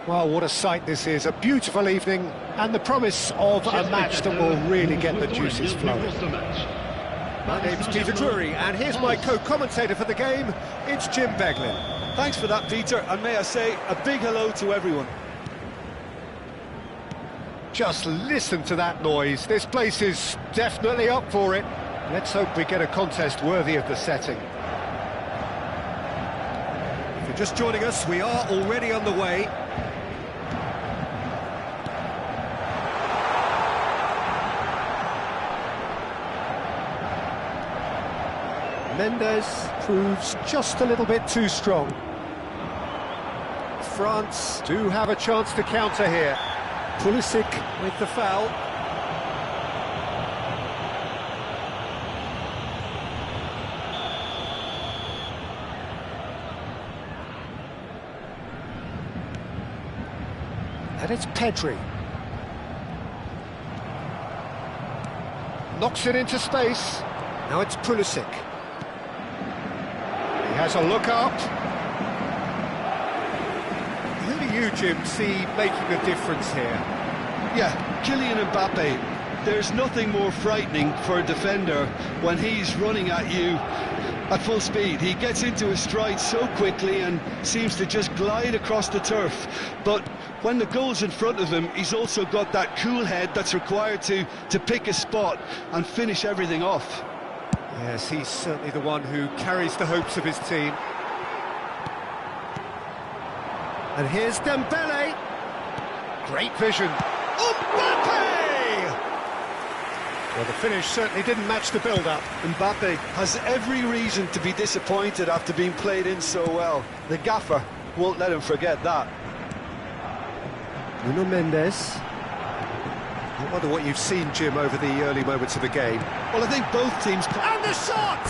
Well, what a sight this is, a beautiful evening, and the promise of a match that will really get the juices flowing. My name's Peter Drury, and here's my co-commentator for the game, it's Jim Beglin. Thanks for that, Peter, and may I say a big hello to everyone. Just listen to that noise, this place is definitely up for it. Let's hope we get a contest worthy of the setting. If you're just joining us, we are already underway. Mendes proves just a little bit too strong. France do have a chance to counter here. Pulisic with the foul. And it's Pedri. Knocks it into space. Now it's Pulisic. He has a look up. Who do you, Jim, see making the difference here? Yeah, Kylian Mbappe. There's nothing more frightening for a defender when he's running at you at full speed. He gets into his stride so quickly and seems to just glide across the turf. But when the goal's in front of him, he's also got that cool head that's required to pick a spot and finish everything off. Yes, he's certainly the one who carries the hopes of his team. And here's Dembele. Great vision. Mbappe! Well, the finish certainly didn't match the build-up. Mbappe has every reason to be disappointed after being played in so well. The gaffer won't let him forget that. Nuno Mendes. I wonder what you've seen, Jim, over the early moments of the game. Well, I think both teams... And the shot!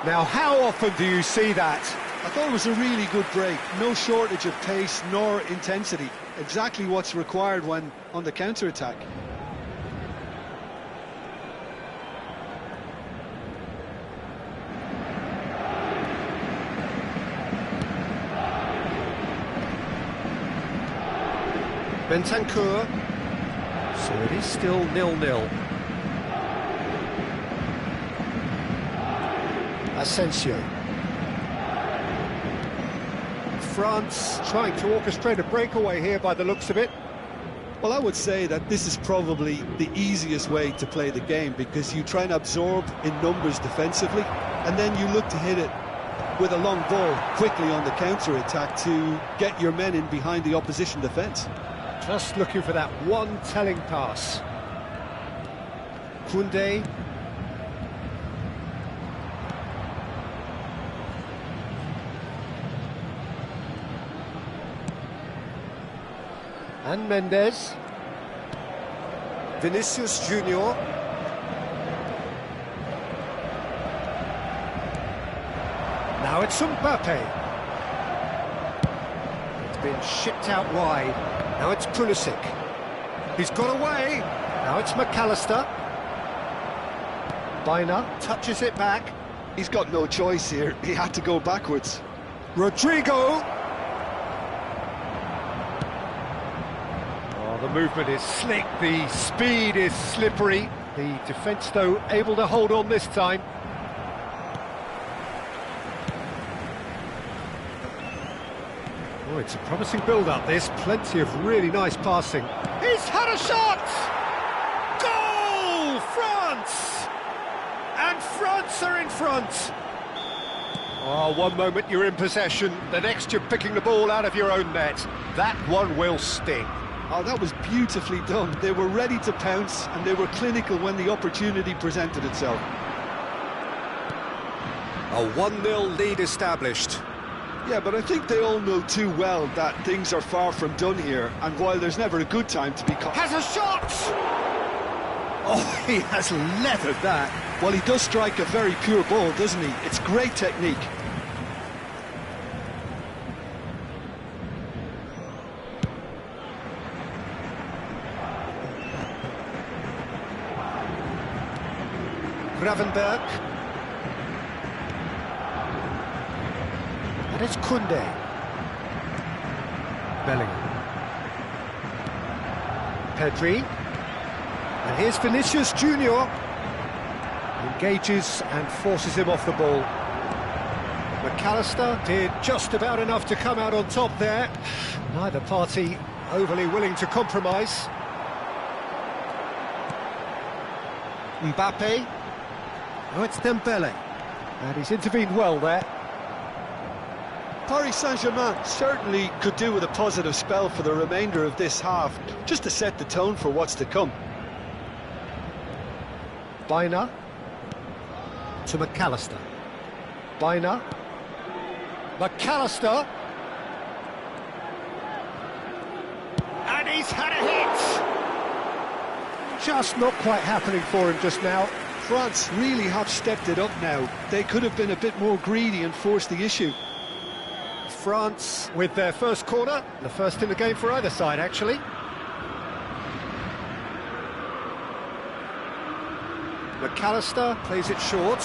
Now, how often do you see that? I thought it was a really good break. No shortage of pace nor intensity. Exactly what's required when on the counter-attack. Bentancur. So it is still 0-0. Asensio. France trying to orchestrate a breakaway here by the looks of it. Well, I would say that this is probably the easiest way to play the game, because you try and absorb in numbers defensively, and then you look to hit it with a long ball quickly on the counter-attack to get your men in behind the opposition defence. Just looking for that one telling pass. Koundé. And Mendes. Vinicius Junior. Now it's Mbappe. It's been shipped out wide. Now it's Pulisic. He's got away. Now it's McAllister. Bina touches it back. He's got no choice here. He had to go backwards. Rodrigo. Oh, the movement is slick. The speed is slippery. The defence, though, able to hold on this time. Oh, it's a promising build-up, this. Plenty of really nice passing. He's had a shot! Goal! France! And France are in front. Oh, one moment you're in possession, the next you're picking the ball out of your own net. That one will sting. Oh, that was beautifully done. They were ready to pounce, and they were clinical when the opportunity presented itself. A 1-0 lead established. Yeah, but I think they all know too well that things are far from done here, and while there's never a good time to be caught... Has a shot! Oh, he has leathered that. Well, he does strike a very pure ball, doesn't he? It's great technique. Gravenberg. And it's Koundé. Bellingham. Pedri. And here's Vinicius Junior. Engages and forces him off the ball. McAllister did just about enough to come out on top there. Neither party overly willing to compromise. Mbappe. Oh, it's Dembele. And he's intervened well there. Paris Saint-Germain certainly could do with a positive spell for the remainder of this half, just to set the tone for what's to come. Baina to McAllister. Baina. McAllister. And he's had a hit! Just not quite happening for him just now. France really have stepped it up now. They could have been a bit more greedy and forced the issue. France with their first corner, the first in the game for either side, actually. McAllister plays it short.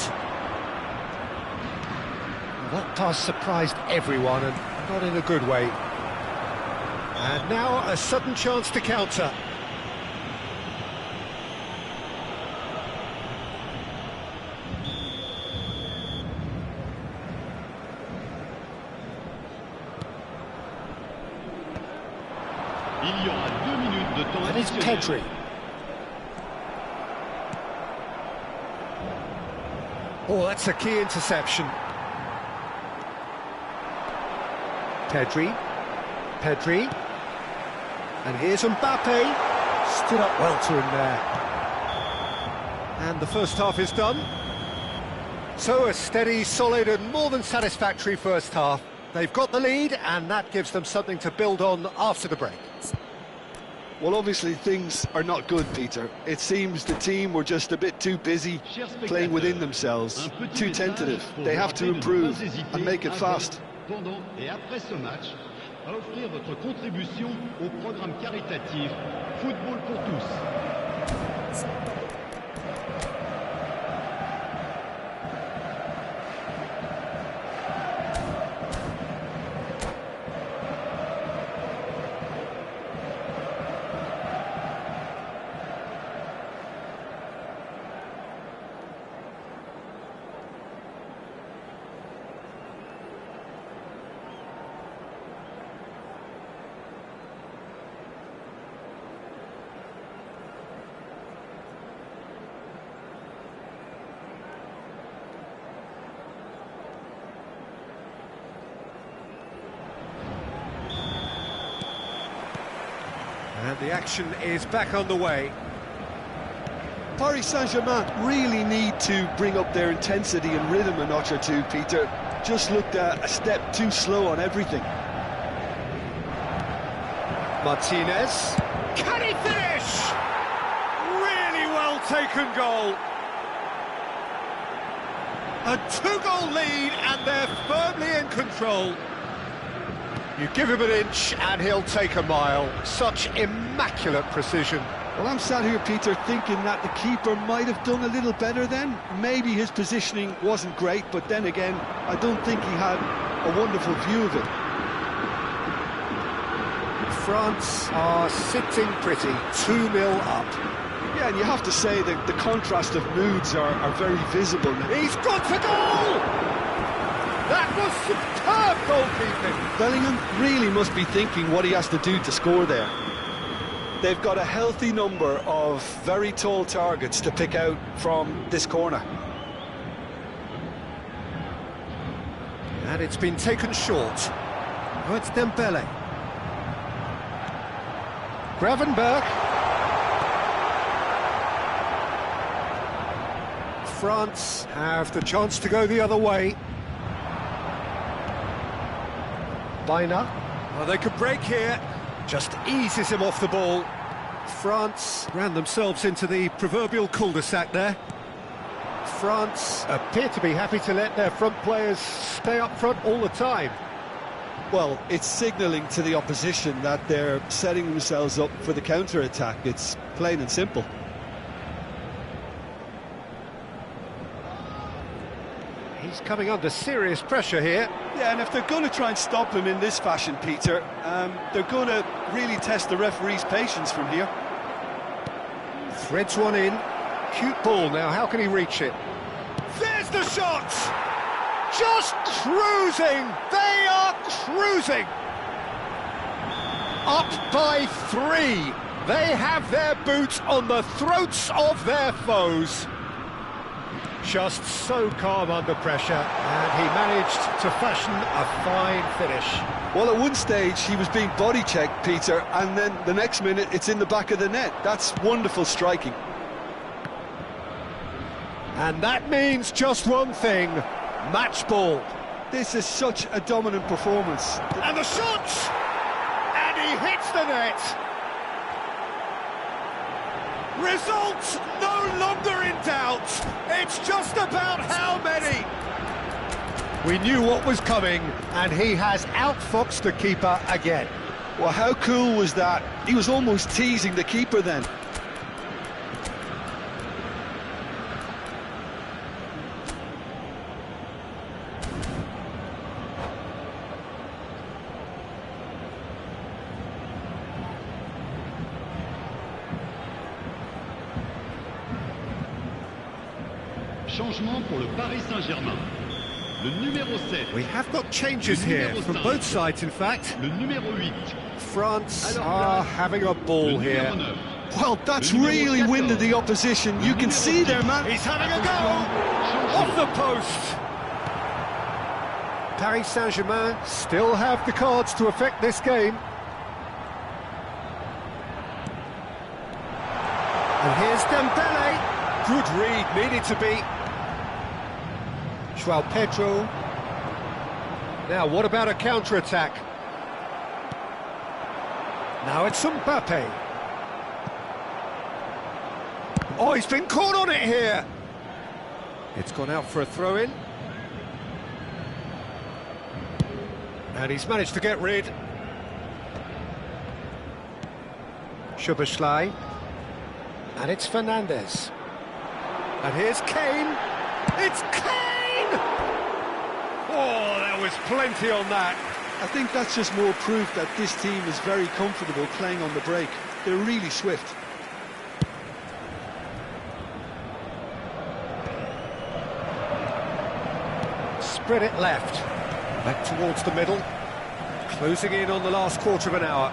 Well, that pass surprised everyone, and not in a good way. And now a sudden chance to counter. And it's Pedri. Oh, that's a key interception. Pedri. And here's Mbappe. Stood up well to him there. And the first half is done. So a steady, solid and more than satisfactory first half. They've got the lead and that gives them something to build on after the break. Well, obviously things are not good, Peter. It seems the team were just a bit too busy playing within themselves, too tentative. They have to improve and make it fast. Pendant et après ce match, à offrir votre contribution au programme caritatif Football pour tous. And the action is back on the way. Paris Saint-Germain really need to bring up their intensity and rhythm a notch or two, Peter. Just looked a step too slow on everything. Martinez. Can he finish? Really well taken goal. A two-goal lead and they're firmly in control. You give him an inch and he'll take a mile. Such immaculate precision. Well, I'm sat here, Peter, thinking that the keeper might have done a little better then. Maybe his positioning wasn't great, but then again, I don't think he had a wonderful view of it. France are sitting pretty, 2-0 up. Yeah, and you have to say that the contrast of moods are very visible now. He's got to goal! That was superb goalkeeping. Bellingham really must be thinking what he has to do to score there. They've got a healthy number of very tall targets to pick out from this corner. And it's been taken short. Oh, it's Dembele. Gravenberch. France have the chance to go the other way. Baina. Well, they could break here. Just eases him off the ball. France ran themselves into the proverbial cul-de-sac there. France appear to be happy to let their front players stay up front all the time. Well, it's signalling to the opposition that they're setting themselves up for the counter-attack. It's plain and simple. He's coming under serious pressure here. Yeah, and if they're going to try and stop him in this fashion, Peter, they're going to really test the referee's patience from here. Threads one in. Cute ball now, how can he reach it? There's the shot! Just cruising! They are cruising! Up by 3. They have their boots on the throats of their foes. Just so calm under pressure, and he managed to fashion a fine finish. Well, at one stage he was being body checked, Peter, and then the next minute it's in the back of the net. That's wonderful striking. And that means just one thing, match ball. This is such a dominant performance. And the shot! And he hits the net! Result no longer in doubt. It's just about how many. We knew what was coming, and he has outfoxed the keeper again. Well, how cool was that? He was almost teasing the keeper then. Changement pour le Paris Saint-Germain. Le numéro 7. We have got changes here, from both sides in fact. Le numéro 8. France are having a ball here. Well, that's really winded the opposition. You can see their man. He's having a go! Off the post! Paris Saint-Germain still have the cards to affect this game. And here's Dembele. Good read, needed to be. João Pedro. Now, what about a counter-attack? Now it's Mbappe. Oh, he's been caught on it here. It's gone out for a throw-in. And he's managed to get rid. Szoboszlai. And it's Fernandes. And here's Kane. It's Kane! Oh, there was plenty on that. I think that's just more proof that this team is very comfortable playing on the break. They're really swift. Spread it left. Back towards the middle. Closing in on the last quarter of an hour.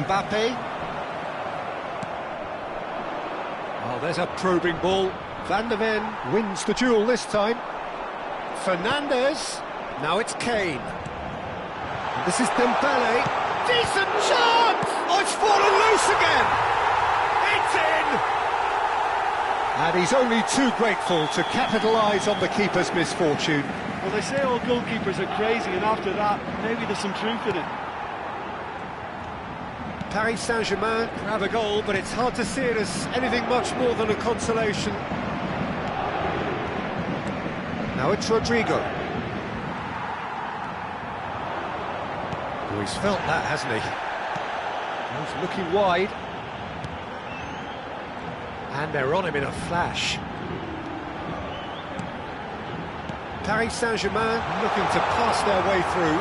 Mbappe. Oh, there's a probing ball. Van der Ven wins the duel this time. Fernandes. Now it's Kane. And this is Dembele. Decent chance! Oh, it's fallen loose again! It's in! And he's only too grateful to capitalise on the keeper's misfortune. Well, they say all goalkeepers are crazy, and after that, maybe there's some truth in it. Paris Saint-Germain have a goal, but it's hard to see it as anything much more than a consolation. Now it's Rodrigo. Oh, he's felt that, hasn't he? He's looking wide. And they're on him in a flash. Paris Saint-Germain looking to pass their way through.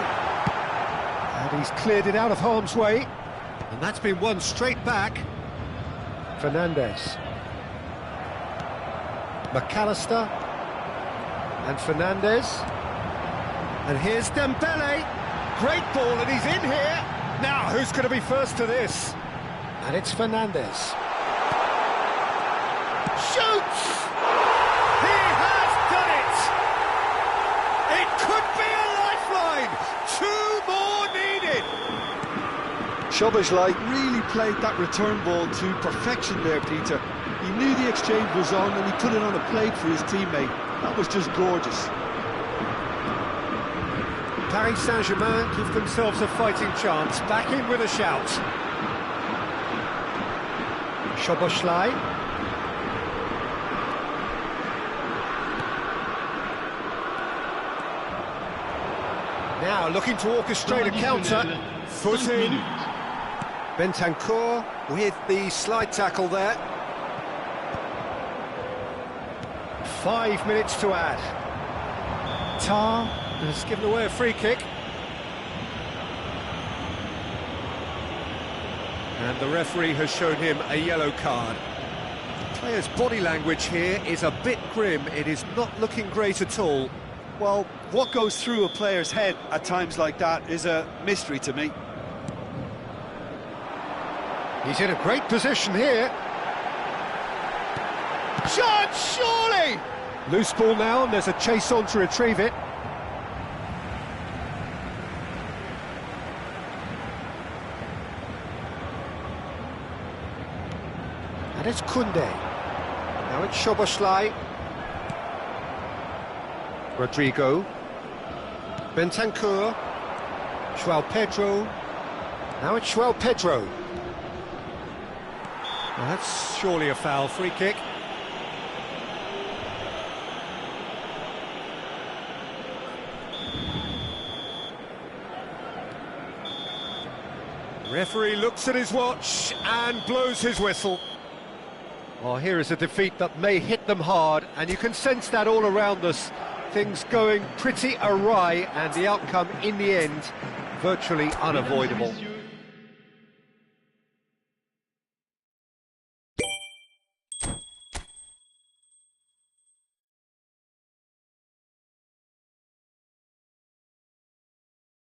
And he's cleared it out of harm's way. And that's been won straight back. Fernandes. McAllister. And Fernandes. And here's Dembele. Great ball, and he's in here. Now, who's going to be first to this? And it's Fernandes. Shoots! He has done it! It could be a lifeline! 2 more needed! Szoboszlai really played that return ball to perfection there, Peter. He knew the exchange was on and he put it on a plate for his teammate. That was just gorgeous. Paris Saint-Germain give themselves a fighting chance. Back in with a shout. Szoboszlai. Now looking to orchestrate a counter. Foot in. Bentancur with the slide tackle there. 5 minutes to add. Tar has given away a free kick. And the referee has shown him a yellow card. The player's body language here is a bit grim. It is not looking great at all. Well, what goes through a player's head at times like that is a mystery to me. He's in a great position here. Shot, surely! Loose ball now, and there's a chase on to retrieve it. And it's Kunde. Now it's Szoboszlai. Rodrigo. Bentancur. João Pedro. Now it's João Pedro. Well, that's surely a foul. Free kick. Referee looks at his watch and blows his whistle. Well, here is a defeat that may hit them hard, and you can sense that all around us. Things going pretty awry, and the outcome in the end virtually unavoidable.